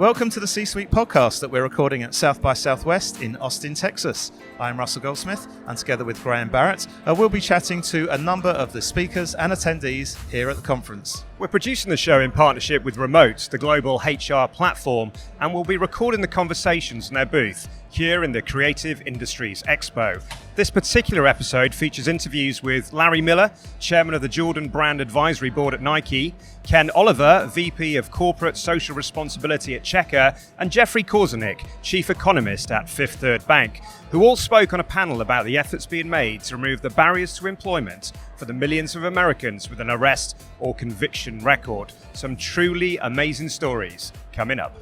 Welcome to the C-Suite podcast that we're recording at South by Southwest in Austin, Texas. I'm Russell Goldsmith, and together with Graham Barrett, we'll be chatting to a number of the speakers and attendees here at the conference. We're producing the show in partnership with Remote, the global HR platform, and we'll be recording the conversations in their booth here in the Creative Industries Expo. This particular episode features interviews with Larry Miller, chairman of the Jordan Brand Advisory Board at Nike, Ken Oliver, VP of Corporate Social Responsibility at Checkr, and Jeffrey Korzenik, chief economist at Fifth Third Bank, who all spoke on a panel about the efforts being made to remove the barriers to employment for the millions of Americans with an arrest or conviction record. Some truly amazing stories coming up.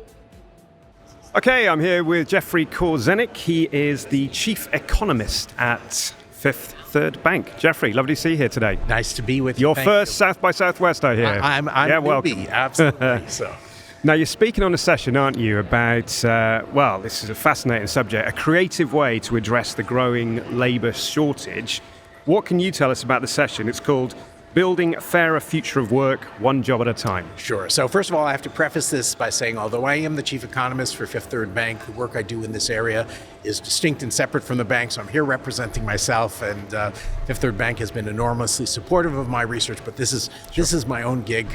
Okay, I'm here with Jeffrey Korzenik. He is the chief economist at Fifth Third Bank. Jeffrey, lovely to see you here today. Nice to be with you. Your first South by Southwest, I hear. I'm welcome. Absolutely. So. Now, you're speaking on a session, aren't you, about, this is a fascinating subject, a creative way to address the growing labour shortage. What can you tell us about the session? It's called Building a Fairer Future of Work, One Job at a Time. Sure. So first of all, I have to preface this by saying, although I am the chief economist for Fifth Third Bank, the work I do in this area is distinct and separate from the bank, so I'm here representing myself, and Fifth Third Bank has been enormously supportive of my research, but this is my own gig.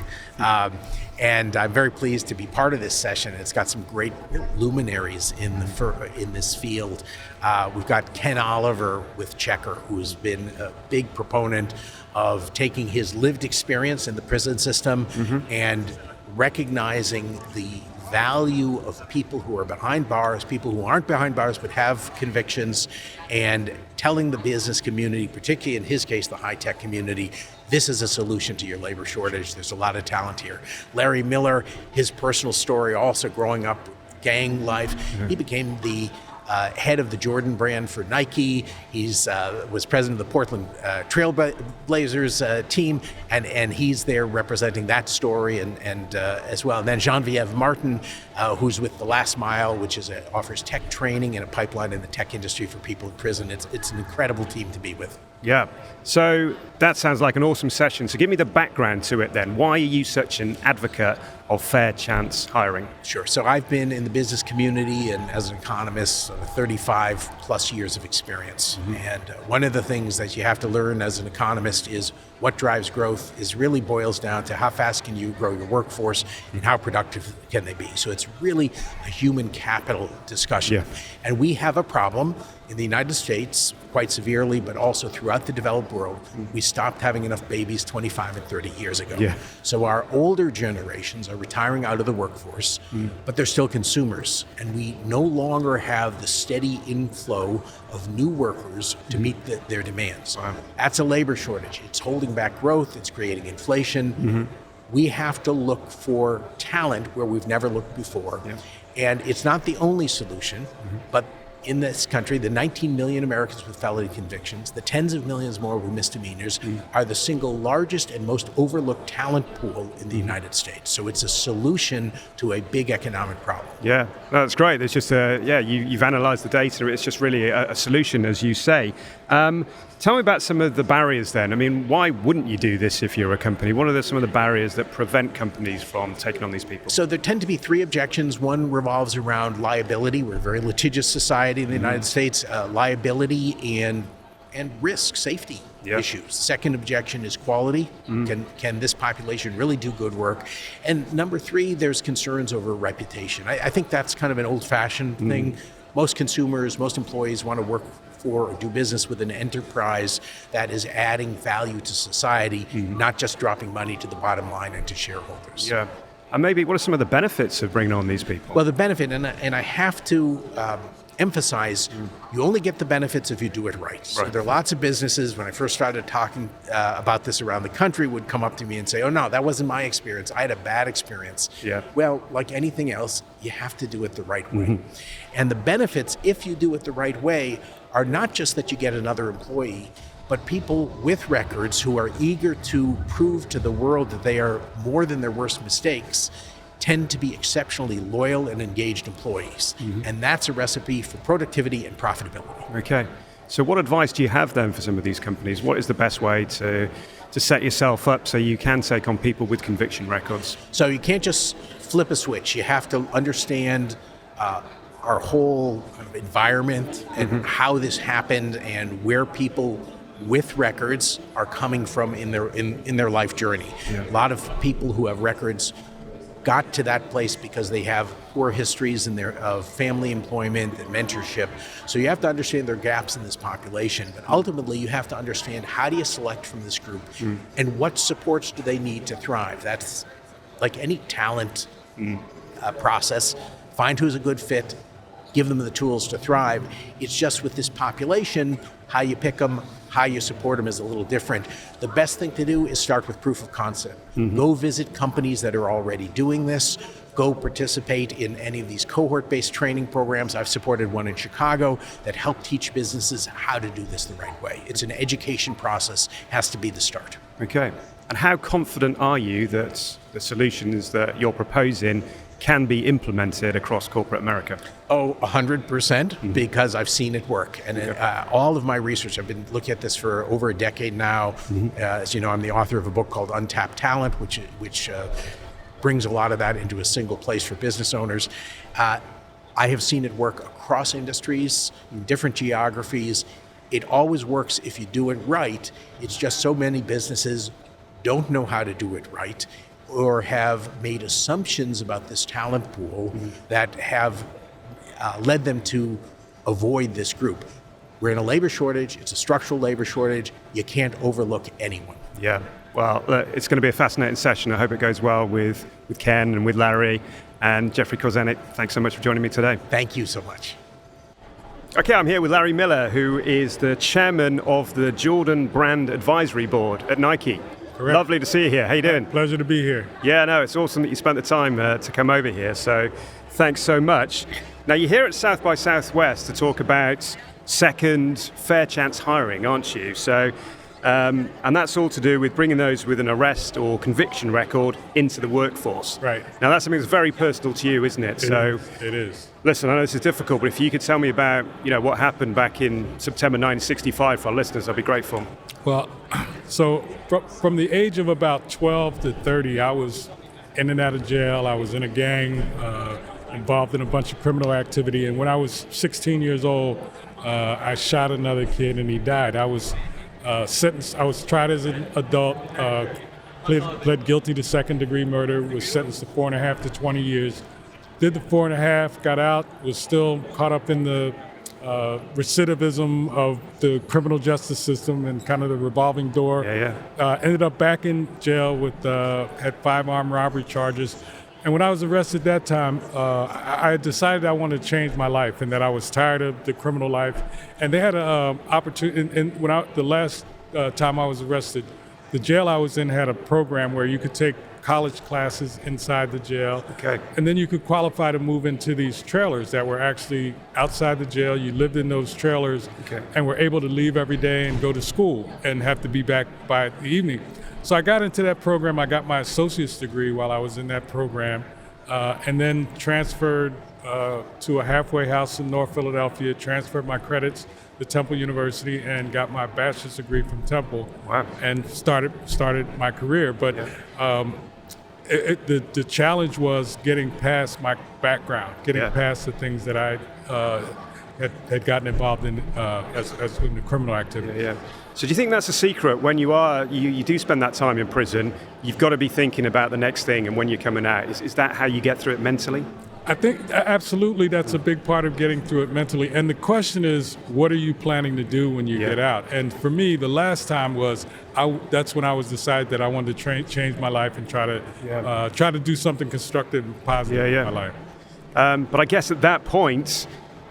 And I'm very pleased to be part of this session. It's got some great luminaries in this field. We've got Ken Oliver with Checkr, who's been a big proponent of taking his lived experience in the prison system and recognizing the value of people who are behind bars, people who aren't behind bars but have convictions, and telling the business community, particularly in his case, the high-tech community, this is a solution to your labor shortage. There's a lot of talent here. Larry Miller, his personal story, also growing up gang life. He became the head of the Jordan brand for Nike. He's was president of the Portland Trailblazers team, and he's there representing that story and as well. And then Genevieve Martin, who's with The Last Mile, which offers tech training and a pipeline in the tech industry for people in prison. It's an incredible team to be with. Yeah. So that sounds like an awesome session. So give me the background to it then. Why are you such an advocate of fair chance hiring? Sure. So I've been in the business community and as an economist, 35 plus years of experience. And one of the things that you have to learn as an economist is what drives growth is really boils down to how fast can you grow your workforce and how productive can they be. So it's really a human capital discussion. Yeah. And we have a problem in the United States quite severely, but also throughout the developed world. We stopped having enough babies 25 and 30 years ago. Yeah. So our older generations are retiring out of the workforce, but they're still consumers. And we no longer have the steady inflow of new workers to meet their demands. That's a labor shortage. It's holding back growth. It's creating inflation. We have to look for talent where we've never looked before. Yeah. And it's not the only solution, but in this country, the 19 million Americans with felony convictions, the tens of millions more with misdemeanors, are the single largest and most overlooked talent pool in the United States. So it's a solution to a big economic problem. Yeah, that's great. It's just, you've analysed the data. It's just really a solution, as you say. Tell me about some of the barriers then. I mean, why wouldn't you do this if you're a company? What are some of the barriers that prevent companies from taking on these people? So there tend to be three objections. One revolves around liability. We're a very litigious society in the United States. Liability and risk, safety issues. Second objection is quality. Can this population really do good work? And number three, there's concerns over reputation. I think that's kind of an old-fashioned thing. Most consumers, most employees want to work for or do business with an enterprise that is adding value to society, not just dropping money to the bottom line and to shareholders. Yeah. And maybe what are some of the benefits of bringing on these people? Well, the benefit, and I have to emphasize, you only get the benefits if you do it right. So there are lots of businesses, when I first started talking about this around the country, would come up to me and say, oh no, that wasn't my experience. I had a bad experience. Yeah. Well, like anything else, you have to do it the right way. And the benefits, if you do it the right way, are not just that you get another employee, but people with records who are eager to prove to the world that they are more than their worst mistakes tend to be exceptionally loyal and engaged employees. And that's a recipe for productivity and profitability. Okay. So what advice do you have then for some of these companies? What is the best way to set yourself up so you can take on people with conviction records? So you can't just flip a switch. You have to understand our whole kind of environment and how this happened and where people with records are coming from in their life journey. A lot of people who have records got to that place because they have poor histories in their family employment and mentorship. So you have to understand their gaps in this population. But ultimately, you have to understand, how do you select from this group and what supports do they need to thrive? That's like any talent process. Find who's a good fit, give them the tools to thrive. It's just with this population, how you pick them, how you support them is a little different. The best thing to do is start with proof of concept. Go visit companies that are already doing this. Go participate in any of these cohort-based training programs. I've supported one in Chicago that helped teach businesses how to do this the right way. It's an education process, has to be the start. Okay. And how confident are you that the solutions that you're proposing can be implemented across corporate America? Oh, 100%, because I've seen it work. And all of my research, I've been looking at this for over a decade now. As you know, I'm the author of a book called Untapped Talent, which brings a lot of that into a single place for business owners. I have seen it work across industries, in different geographies. It always works if you do it right. It's just so many businesses don't know how to do it right, or have made assumptions about this talent pool that have led them to avoid this group. We're in a labor shortage. It's a structural labor shortage. You can't overlook anyone. Yeah. Well, it's going to be a fascinating session. I hope it goes well with Ken and with Larry. And Jeffrey Korzenik, thanks so much for joining me today. Thank you so much. Okay, I'm here with Larry Miller, who is the chairman of the Jordan Brand Advisory Board at Nike. Correct. Lovely to see you here. How you doing? Pleasure to be here. Yeah, no, it's awesome that you spent the time to come over here. So thanks so much. Now, you're here at South by Southwest to talk about second fair chance hiring, aren't you? So, and that's all to do with bringing those with an arrest or conviction record into the workforce. Right. Now, that's something that's very personal to you, isn't it? It is. Listen, I know this is difficult, but if you could tell me about, what happened back in September 1965 for our listeners, I'd be grateful. Well, so from the age of about 12 to 30, I was in and out of jail. I was in a gang, involved in a bunch of criminal activity. And when I was 16 years old, I shot another kid and he died. I was sentenced. I was tried as an adult, pled guilty to second-degree murder, was sentenced to 4.5 to 20 years. Did the 4.5, got out, was still caught up in the recidivism of the criminal justice system and kind of the revolving door. Ended up back in jail with had 5 armed robbery charges. And when I was arrested that time, I decided I wanted to change my life and that I was tired of the criminal life. And they had an opportunity. And the last time I was arrested, the jail I was in had a program where you could take college classes inside the jail. Okay. And then you could qualify to move into these trailers that were actually outside the jail. You lived in those trailers and were able to leave every day and go to school and have to be back by the evening. So I got into that program. I got my associate's degree while I was in that program, and then transferred to a halfway house in North Philadelphia, transferred my credits to Temple University, and got my bachelor's degree from Temple. Wow. And started my career. But the challenge was getting past my background, getting past the things that I had gotten involved in as in the criminal activity. Yeah. So do you think that's a secret? When you do spend that time in prison, you've got to be thinking about the next thing and when you're coming out. Is that how you get through it mentally? I think absolutely that's a big part of getting through it mentally. And the question is, what are you planning to do when you get out? And for me, the last time that's when I was decided that I wanted to change my life and try to do something constructive and positive in my life. But I guess at that point,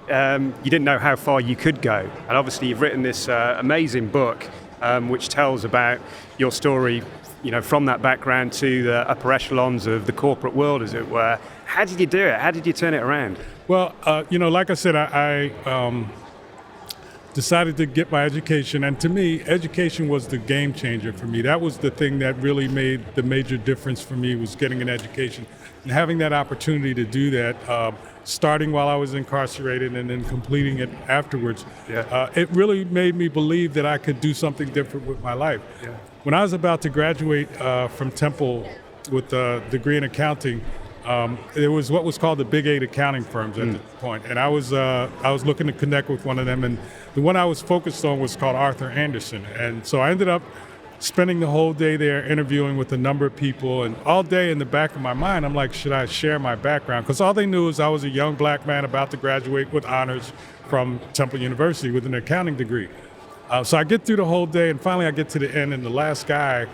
you didn't know how far you could go. And obviously you've written this amazing book which tells about your story, from that background to the upper echelons of the corporate world, as it were. How did you do it? How did you turn it around? Well, like I said, I decided to get my education. And to me, education was the game changer for me. That was the thing that really made the major difference for me, was getting an education. And having that opportunity to do that, starting while I was incarcerated and then completing it afterwards, it really made me believe that I could do something different with my life. When I was about to graduate from Temple with a degree in accounting, It was what was called the Big Eight accounting firms at the point, and I was looking to connect with one of them, and the one I was focused on was called Arthur Andersen, and so I ended up spending the whole day there interviewing with a number of people, and all day in the back of my mind, I'm like, should I share my background? Because all they knew is I was a young black man about to graduate with honors from Temple University with an accounting degree. So I get through the whole day, and finally I get to the end, and the last guy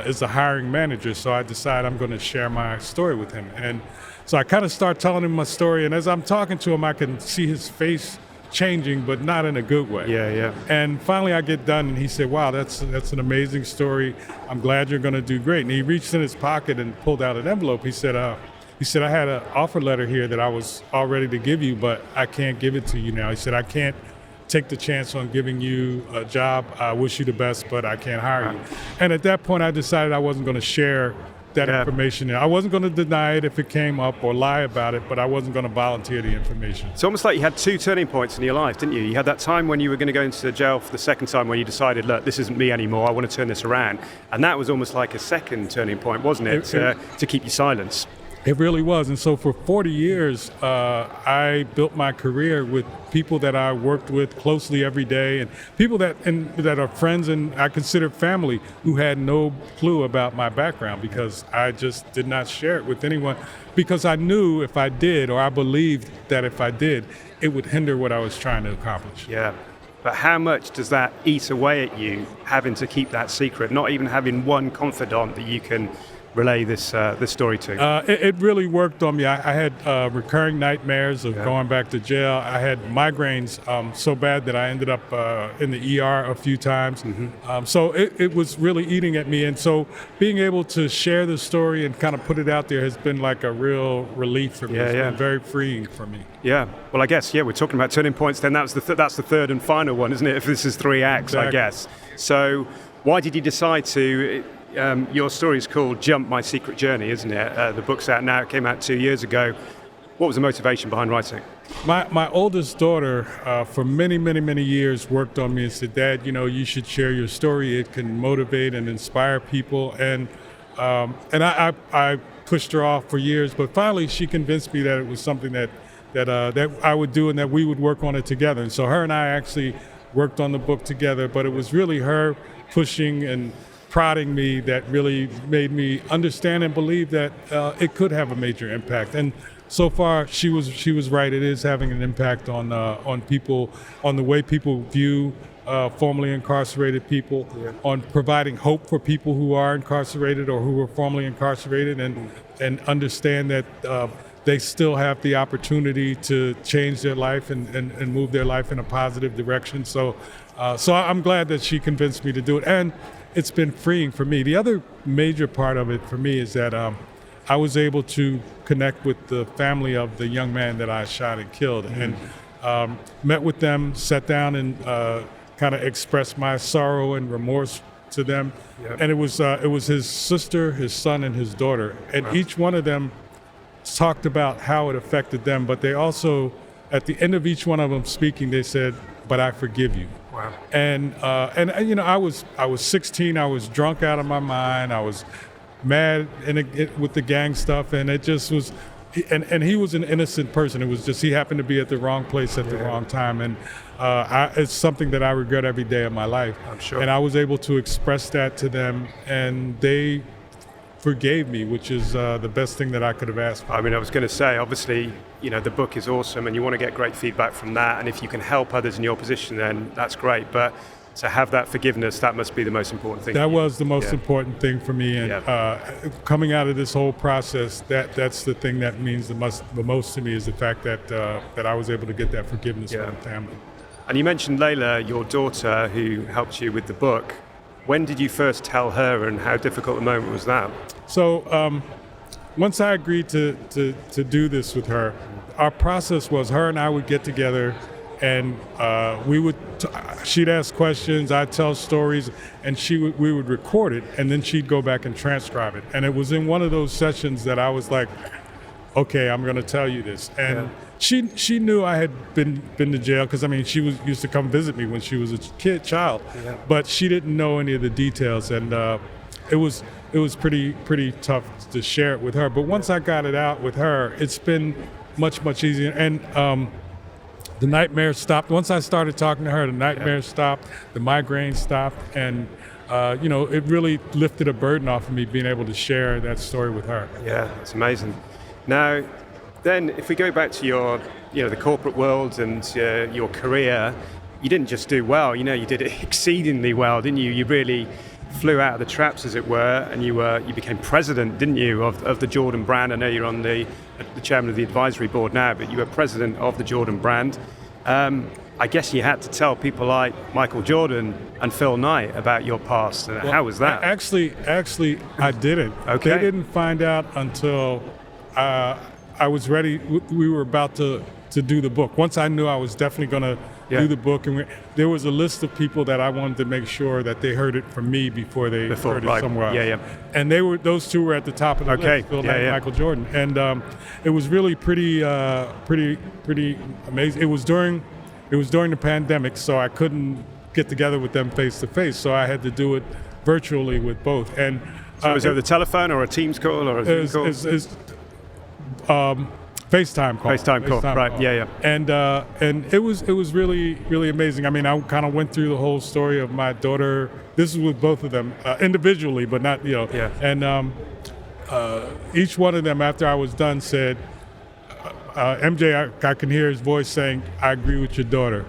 is the hiring manager, so I decide I'm going to share my story with him. And so I kind of start telling him my story, and as I'm talking to him, I can see his face changing, but not in a good way. Yeah. And finally I get done, and he said, wow, that's an amazing story. I'm glad you're going to do great. And he reached in his pocket and pulled out an envelope. He said, I had an offer letter here that I was all ready to give you, but I can't give it to you now. He said, I can't take the chance on giving you a job. I wish you the best, but I can't hire you. And at that point, I decided I wasn't going to share that information. I wasn't going to deny it if it came up or lie about it, but I wasn't going to volunteer the information. It's almost like you had two turning points in your life, didn't you? You had that time when you were going to go into jail for the second time when you decided, look, this isn't me anymore, I want to turn this around. And that was almost like a second turning point, wasn't it, to keep your silence? It really was. And so for 40 years, I built my career with people that I worked with closely every day, and people that are friends and I consider family, who had no clue about my background because I just did not share it with anyone, because I knew if I did, or I believed that if I did, it would hinder what I was trying to accomplish. Yeah. But how much does that eat away at you, having to keep that secret, not even having one confidant that you can relay this story to? It really worked on me. I had recurring nightmares of going back to jail. I had migraines so bad that I ended up in the ER a few times. So it was really eating at me. And so being able to share the story and kind of put it out there has been like a real relief for me. It's been very freeing for me. Yeah. Well, I guess, we're talking about turning points then. That's the third and final one, isn't it? If this is 3 acts, exactly. I guess. So why did you decide to... your story is called Jump, My Secret Journey, isn't it? The book's out now. It came out 2 years ago. What was the motivation behind writing? My oldest daughter, for many, many, many years, worked on me and said, Dad, you should share your story. It can motivate and inspire people. And I pushed her off for years, but finally she convinced me that it was something that I would do and that we would work on it together. And so her and I actually worked on the book together, but it was really her pushing and prodding me that really made me understand and believe that it could have a major impact. And so far, she was right. It is having an impact on people, on the way people view formerly incarcerated people, on providing hope for people who are incarcerated or who were formerly incarcerated, and understand that they still have the opportunity to change their life and move their life in a positive direction. So I'm glad that she convinced me to do it. And it's been freeing for me. The other major part of it for me is that I was able to connect with the family of the young man that I shot and killed, and met with them, sat down and kind of expressed my sorrow and remorse to them. And it was his sister, his son, and his daughter. And each one of them talked about how it affected them, but they also, at the end of each one of them speaking, they said, "But I forgive you." Wow. And I was 16. I was drunk out of my mind. I was mad with the gang stuff, and it just was. And he was an innocent person. It was just he happened to be at the wrong place at the wrong time, and it's something that I regret every day of my life. I'm sure. And I was able to express that to them, and they forgave me, which is the best thing that I could have asked for. I mean, I was going to say, obviously, the book is awesome and you want to get great feedback from that. And if you can help others in your position, then that's great. But to have that forgiveness, that must be the most important thing. That was the most important thing for me. And coming out of this whole process, that's the thing that means the most to me, is the fact that I was able to get that forgiveness from the family. And you mentioned Layla, your daughter, who helped you with the book. When did you first tell her, and how difficult a moment was that? So once I agreed to do this with her, our process was her and I would get together, and she'd ask questions, I'd tell stories, and we would record it, and then she'd go back and transcribe it. And it was in one of those sessions that I was like, okay, I'm going to tell you this. And she knew I had been to jail, because she used to come visit me when she was a child, but she didn't know any of the details. And it pretty tough to share it with her. But once I got it out with her, it's been much easier. And the nightmare stopped. Once I started talking to her, the nightmare stopped, the migraine stopped, and it really lifted a burden off of me being able to share that story with her. Yeah, it's amazing. Now, then, if we go back to your, the corporate world and your career, you didn't just do well. You did it exceedingly well, didn't you? You really flew out of the traps, as it were, and you became president, didn't you, of the Jordan brand? I know you're on the chairman of the advisory board now, but you were president of the Jordan brand. I guess you had to tell people like Michael Jordan and Phil Knight about your past. And how was that? Actually, I didn't. Okay. They didn't find out until I was ready. We were about to do the book. Once I knew I was definitely going to do the book, and there was a list of people that I wanted to make sure that they heard it from me before they heard it somewhere else. Yeah. And those two were at the top of the list, Phil Knight and Michael Jordan. And it was really pretty amazing. It was during the pandemic, so I couldn't get together with them face to face. So I had to do it virtually with both. And so was it over the telephone or a Teams call or a Zoom call? FaceTime call. FaceTime call, right? Call. Yeah. And it was really amazing. I mean, I kind of went through the whole story of my daughter. This is with both of them individually, but not Yeah. And each one of them, after I was done, said, "MJ, I can hear his voice saying, I agree with your daughter.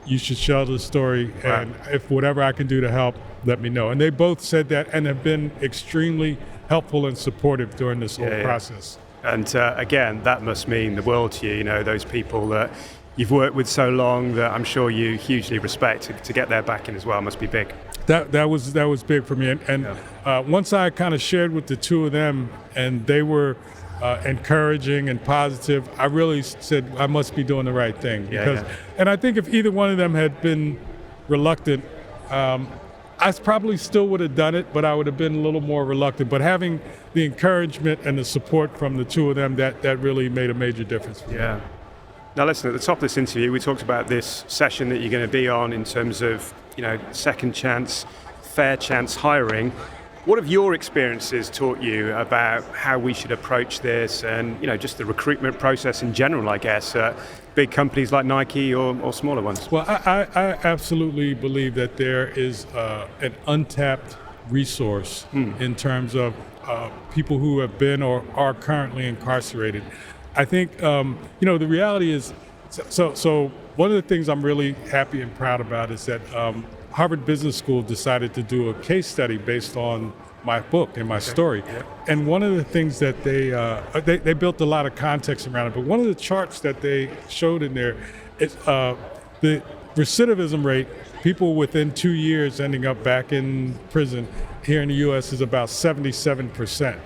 You should share the story, and if whatever I can do to help, let me know." And they both said that and have been extremely helpful and supportive during this whole process. And again, that must mean the world to you, those people that you've worked with so long that I'm sure you hugely respect. To get their backing as well must be big. That was big for me. And once I kind of shared with the two of them and they were encouraging and positive, I really said I must be doing the right thing. And I think if either one of them had been reluctant, I probably still would have done it, but I would have been a little more reluctant. But having the encouragement and the support from the two of them, that really made a major difference for me. Yeah. Now listen, at the top of this interview, we talked about this session that you're going to be on in terms of, second chance, fair chance hiring. What have your experiences taught you about how we should approach this and, just the recruitment process in general, I guess, big companies like Nike or smaller ones? Well, I absolutely believe that there is an untapped resource in terms of people who have been or are currently incarcerated. I think, the reality is, so one of the things I'm really happy and proud about is that Harvard Business School decided to do a case study based on my book and my story. Yeah. And one of the things that they built a lot of context around it, but one of the charts that they showed in there is the recidivism rate, people within 2 years ending up back in prison here in the US is about 77%.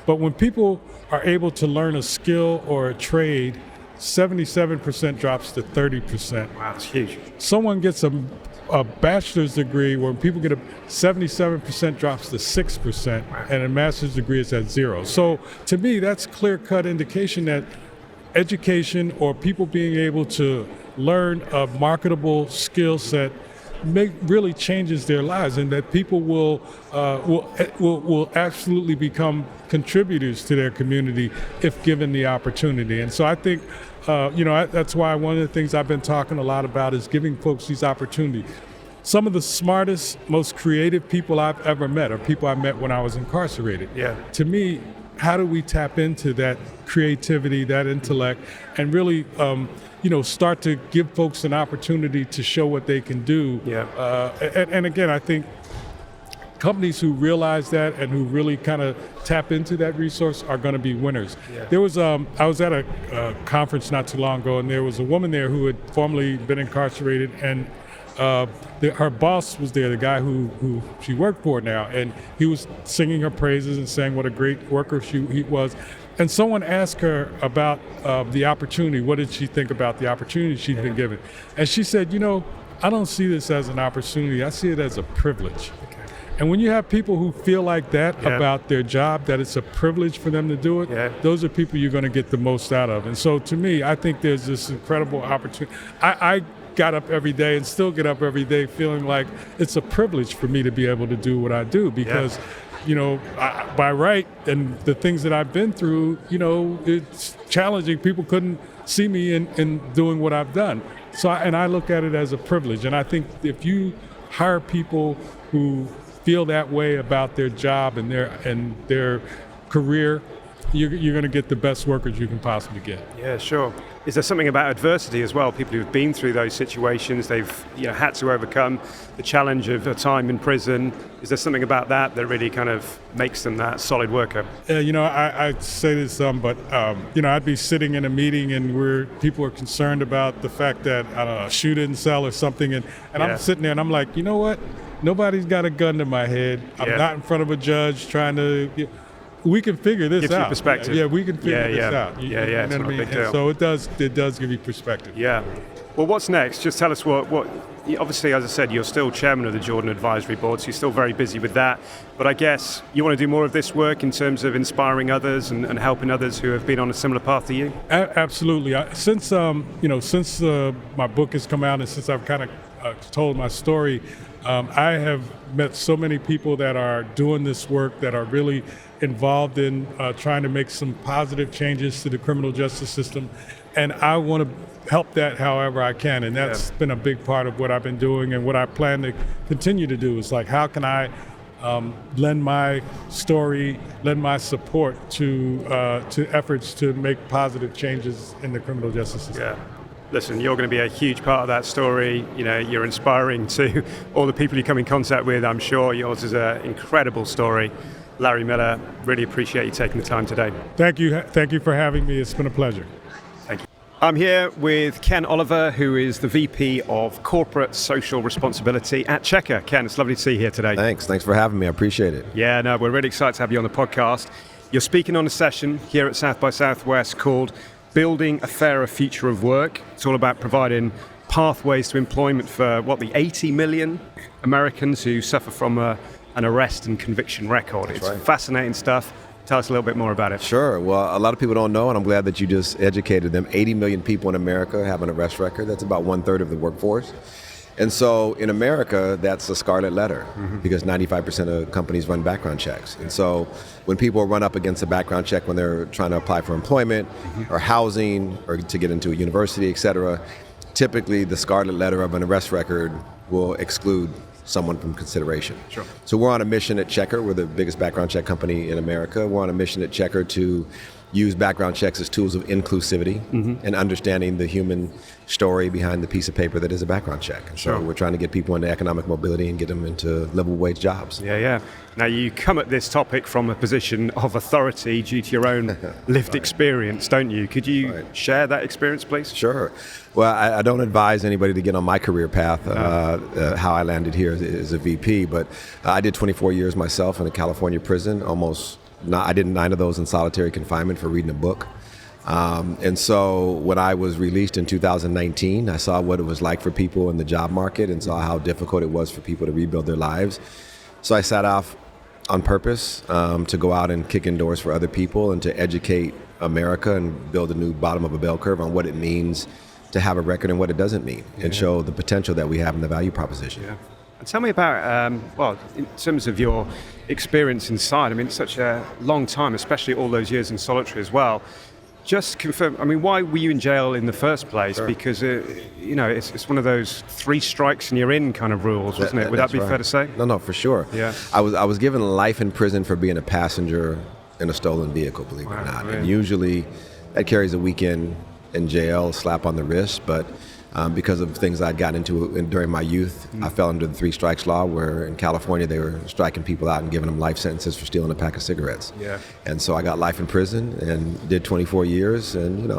But when people are able to learn a skill or a trade, 77% drops to 30%. Wow, that's huge. Someone gets a bachelor's degree, when people get 77% drops to 6%, and a master's degree is at 0. So to me, that's clear-cut indication that education or people being able to learn a marketable skill set really changes their lives, and that people will absolutely become contributors to their community if given the opportunity. And so I think, that's why one of the things I've been talking a lot about is giving folks these opportunities. Some of the smartest, most creative people I've ever met are people I met when I was incarcerated. Yeah. To me, how do we tap into that creativity, that intellect, and really, start to give folks an opportunity to show what they can do? Yeah. And again, I think companies who realize that and who really kind of tap into that resource are going to be winners. Yeah. There was, I was at a conference not too long ago, and there was a woman there who had formerly been incarcerated, and her boss was there, the guy who she worked for now, and he was singing her praises and saying what a great worker he was. And someone asked her about the opportunity. What did she think about the opportunity she'd been given? And she said, I don't see this as an opportunity. I see it as a privilege. Okay. And when you have people who feel like that about their job, that it's a privilege for them to do it, those are people you're going to get the most out of. And so to me, I think there's this incredible opportunity. I got up every day and still get up every day feeling like it's a privilege for me to be able to do what I do, because by right and the things that I've been through, it's challenging. People couldn't see me in doing what I've done. So I look at it as a privilege. And I think if you hire people who feel that way about their job and their career, you're going to get the best workers you can possibly get. Yeah, sure. Is there something about adversity as well? People who've been through those situations, they've had to overcome the challenge of a time in prison. Is there something about that really kind of makes them that solid worker? I say this but I'd be sitting in a meeting and where people are concerned about the fact that a shoe didn't sell or something, and I'm sitting there and I'm like, you know what? Nobody's got a gun to my head. I'm not in front of a judge trying to. We can figure this Gives out. You perspective. Yeah, we can figure this out. It's not a big deal. So it does give you perspective. Yeah. Well, what's next? Just tell us what. Obviously, as I said, you're still chairman of the Jordan Advisory Board, so you're still very busy with that. But I guess you want to do more of this work in terms of inspiring others and helping others who have been on a similar path to you. Absolutely. Since my book has come out and since I've kind of told my story, I have met so many people that are doing this work that are really involved in trying to make some positive changes to the criminal justice system, and I want to help that however I can, and that's been a big part of what I've been doing and what I plan to continue to do. Is like, how can I lend my story, lend my support to efforts to make positive changes in the criminal justice system. Yeah. Listen, you're going to be a huge part of that story. You're inspiring to all the people you come in contact with, I'm sure. Yours is an incredible story. Larry Miller, really appreciate you taking the time today. Thank you. Thank you for having me. It's been a pleasure. Thank you. I'm here with Ken Oliver, who is the VP of Corporate Social Responsibility at Checkr. Ken, it's lovely to see you here today. Thanks for having me. I appreciate it. Yeah, no, we're really excited to have you on the podcast. You're speaking on a session here at South by Southwest called Building a Fairer Future of Work. It's all about providing pathways to employment for, the 80 million Americans who suffer from an arrest and conviction record. That's it's right. Fascinating stuff. Tell us a little bit more about it. Sure. Well, a lot of people don't know, and I'm glad that you just educated them. 80 million people in America have an arrest record. That's about 1/3 of the workforce. And so in America, that's a scarlet letter because 95% of companies run background checks. And so when people run up against a background check when they're trying to apply for employment or housing or to get into a university, et cetera, typically the scarlet letter of an arrest record will exclude someone from consideration. Sure. So we're on a mission at Checkr. We're the biggest background check company in America. We're on a mission at Checkr to use background checks as tools of inclusivity and understanding the human story behind the piece of paper that is a background check. And so we're trying to get people into economic mobility and get them into livable wage jobs. Yeah. Now you come at this topic from a position of authority due to your own lived experience, don't you? Could you share that experience, please? Sure. Well, I don't advise anybody to get on my career path, how I landed here as a VP, but I did 24 years myself in a California prison, I did 9 of those in solitary confinement for reading a book. And so when I was released in 2019, I saw what it was like for people in the job market and saw how difficult it was for people to rebuild their lives. So I set off on purpose to go out and kick in doors for other people and to educate America and build a new bottom of a bell curve on what it means to have a record and what it doesn't mean and show the potential that we have in the value proposition. Yeah. And tell me about, in terms of your experience inside, it's such a long time, especially all those years in solitary as well. Just confirm, why were you in jail in the first place? Sure. Because, it's one of those 3 strikes and you're in kind of rules, wasn't it? Would that be fair to say? No, for sure. Yeah. I was given life in prison for being a passenger in a stolen vehicle, believe it or not. Really? And usually that carries a weekend in jail, slap on the wrist, but because of things I'd gotten into during my youth, I fell under the 3 strikes law, where in California they were striking people out and giving them life sentences for stealing a pack of cigarettes. Yeah. And so I got life in prison and did 24 years and,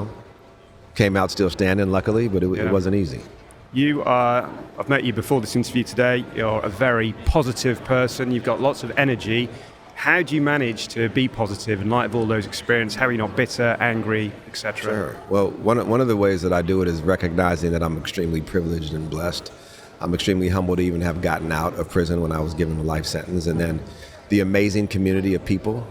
came out still standing, luckily, but it wasn't easy. I've met you before this interview today. You're a very positive person. You've got lots of energy. How do you manage to be positive in light of all those experiences? How are you not bitter, angry, etc.? Sure. Well, one of the ways that I do it is recognizing that I'm extremely privileged and blessed. I'm extremely humbled to even have gotten out of prison when I was given a life sentence. And then the amazing community of people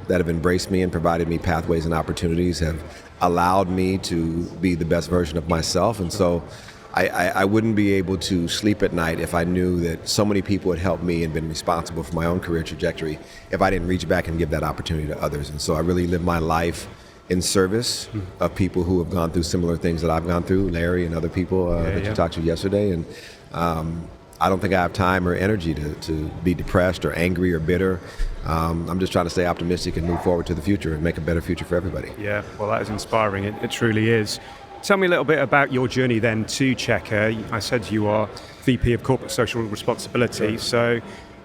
that have embraced me and provided me pathways and opportunities have allowed me to be the best version of myself. And so I wouldn't be able to sleep at night if I knew that so many people had helped me and been responsible for my own career trajectory if I didn't reach back and give that opportunity to others. And so I really live my life in service of people who have gone through similar things that I've gone through, Larry and other people that you talked to yesterday. And I don't think I have time or energy to be depressed or angry or bitter. I'm just trying to stay optimistic and move forward to the future and make a better future for everybody. Yeah, well, that is inspiring. It truly is. Tell me a little bit about your journey then to Checkr. I said you are VP of Corporate Social Responsibility. So,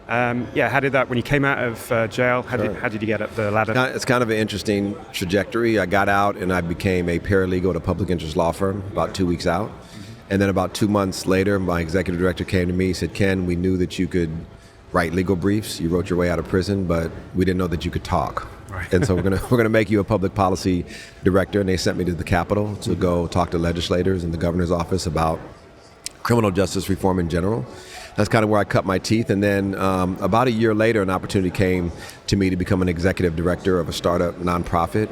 how did that, when you came out of jail, how did you get up the ladder? It's kind of an interesting trajectory. I got out and I became a paralegal at a public interest law firm about 2 weeks out. And then about 2 months later, my executive director came to me and said, Ken, we knew that you could write legal briefs. You wrote your way out of prison, but we didn't know that you could talk. Right. And so we're gonna make you a public policy director. And they sent me to the Capitol to go talk to legislators in the governor's office about criminal justice reform in general. That's kind of where I cut my teeth. And then about a year later, an opportunity came to me to become an executive director of a startup nonprofit.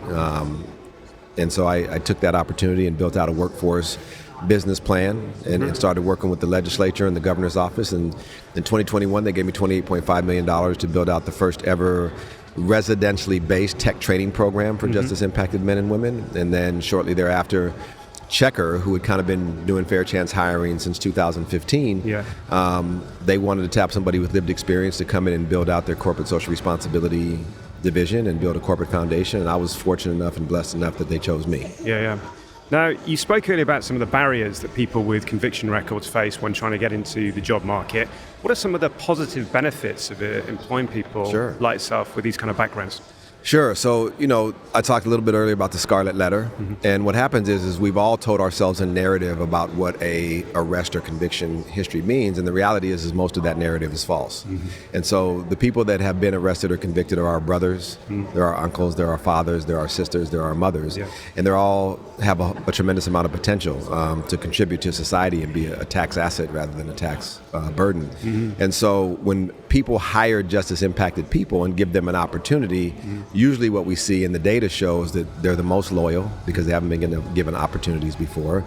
And so I took that opportunity and built out a workforce business plan and started working with the legislature and the governor's office. And in 2021, they gave me $28.5 million to build out the first ever residentially based tech training program for justice impacted men and women. And then shortly thereafter, Checkr, who had kind of been doing fair chance hiring since 2015, they wanted to tap somebody with lived experience to come in and build out their corporate social responsibility division and build a corporate foundation. And I was fortunate enough and blessed enough that they chose me. Now, you spoke earlier about some of the barriers that people with conviction records face when trying to get into the job market. What are some of the positive benefits of employing people like yourself with these kind of backgrounds? Sure. So, I talked a little bit earlier about the Scarlet Letter. And what happens is we've all told ourselves a narrative about what a arrest or conviction history means. And the reality is most of that narrative is false. And so the people that have been arrested or convicted are our brothers, they're our uncles, they're our fathers, they're our sisters, they're our mothers. And they're all have a tremendous amount of potential to contribute to society and be a tax asset rather than a tax burden. And so when people hire justice impacted people and give them an opportunity, usually what we see in the data shows that they're the most loyal because they haven't been given opportunities before.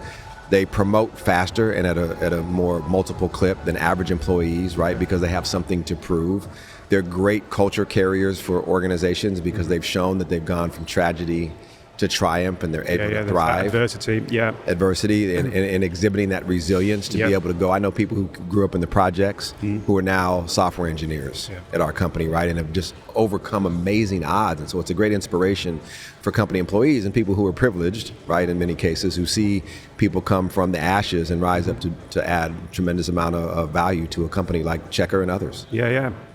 They promote faster and at a more multiple clip than average employees, right? Because they have something to prove. They're great culture carriers for organizations because they've shown that they've gone from tragedy to triumph and they're able to thrive. Adversity and exhibiting that resilience to be able to go. I know people who grew up in the projects who are now software engineers at our company, right? And have just overcome amazing odds. And so it's a great inspiration for company employees and people who are privileged, right? In many cases, who see people come from the ashes and rise up to add tremendous amount of value to a company like Checkr and others.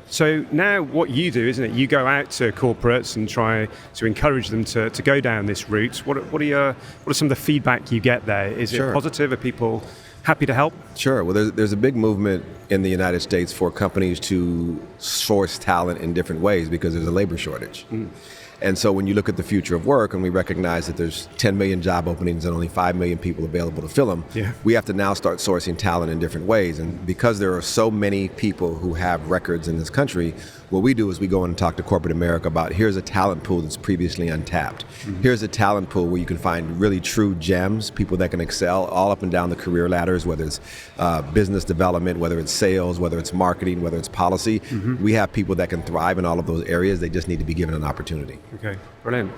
So now what you do, isn't it? You go out to corporates and try to encourage them to go down this route. What are some of the feedback you get there? Is it positive? Are people happy to help? Sure. Well, there's a big movement in the United States for companies to source talent in different ways because there's a labor shortage. And so when you look at the future of work and we recognize that there's 10 million job openings and only 5 million people available to fill them, we have to now start sourcing talent in different ways. And because there are so many people who have records in this country, what we do is we go and talk to corporate America about here's a talent pool that's previously untapped. Here's a talent pool where you can find really true gems, people that can excel all up and down the career ladders, whether it's business development, whether it's sales, whether it's marketing, whether it's policy. We have people that can thrive in all of those areas. They just need to be given an opportunity. Okay, brilliant.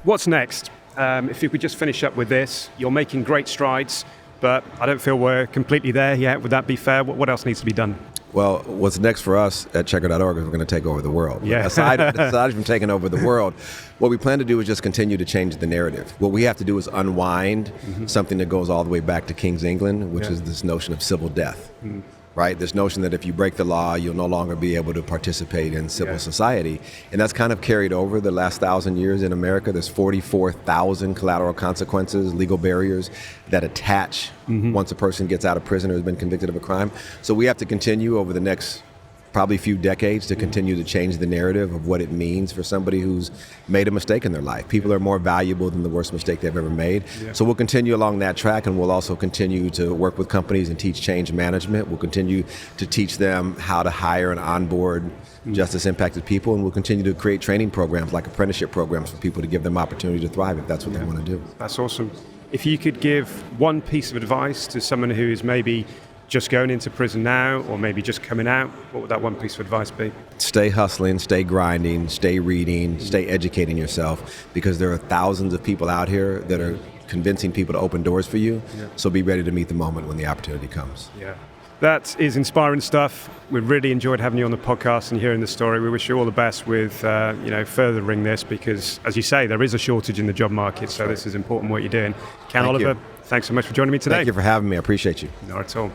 What's next? If you could just finish up with this, you're making great strides, but I don't feel we're completely there yet. Would that be fair? What else needs to be done? Well, what's next for us at Checkr.org is we're going to take over the world. Aside from taking over the world, what we plan to do is just continue to change the narrative. What we have to do is unwind something that goes all the way back to King's England, which is this notion of civil death. Right? This notion that if you break the law, you'll no longer be able to participate in civil society. And that's kind of carried over the last 1,000 years in America. There's 44,000 collateral consequences, legal barriers that attach once a person gets out of prison or has been convicted of a crime. So we have to continue over the next probably few decades to continue to change the narrative of what it means for somebody who's made a mistake in their life. People are more valuable than the worst mistake they've ever made. So we'll continue along that track, and we'll also continue to work with companies and teach change management. We'll continue to teach them how to hire and onboard justice impacted people, and we'll continue to create training programs like apprenticeship programs for people to give them opportunity to thrive if that's what they want to do. That's awesome. If you could give one piece of advice to someone who is maybe just going into prison now or maybe just coming out, what would that one piece of advice be? Stay hustling, stay grinding, stay reading, stay educating yourself, because there are thousands of people out here that are convincing people to open doors for you. So be ready to meet the moment when the opportunity comes. Yeah. That is inspiring stuff. We really enjoyed having you on the podcast and hearing the story. We wish you all the best with furthering this, because, as you say, there is a shortage in the job market, so this is important what you're doing. Ken Oliver, thanks so much for joining me today. Thank you for having me. I appreciate you. Not at all.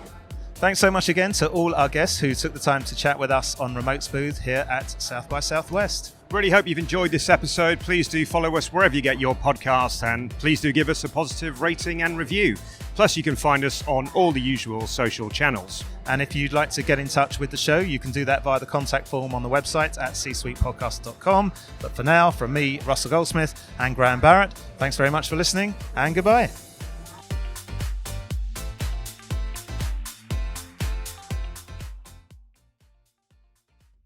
Thanks so much again to all our guests who took the time to chat with us on Remote's booth here at South by Southwest. Really hope you've enjoyed this episode. Please do follow us wherever you get your podcasts, and please do give us a positive rating and review. Plus, you can find us on all the usual social channels. And if you'd like to get in touch with the show, you can do that via the contact form on the website at csuitepodcast.com. But for now, from me, Russell Goldsmith, and Graham Barrett, thanks very much for listening, and goodbye.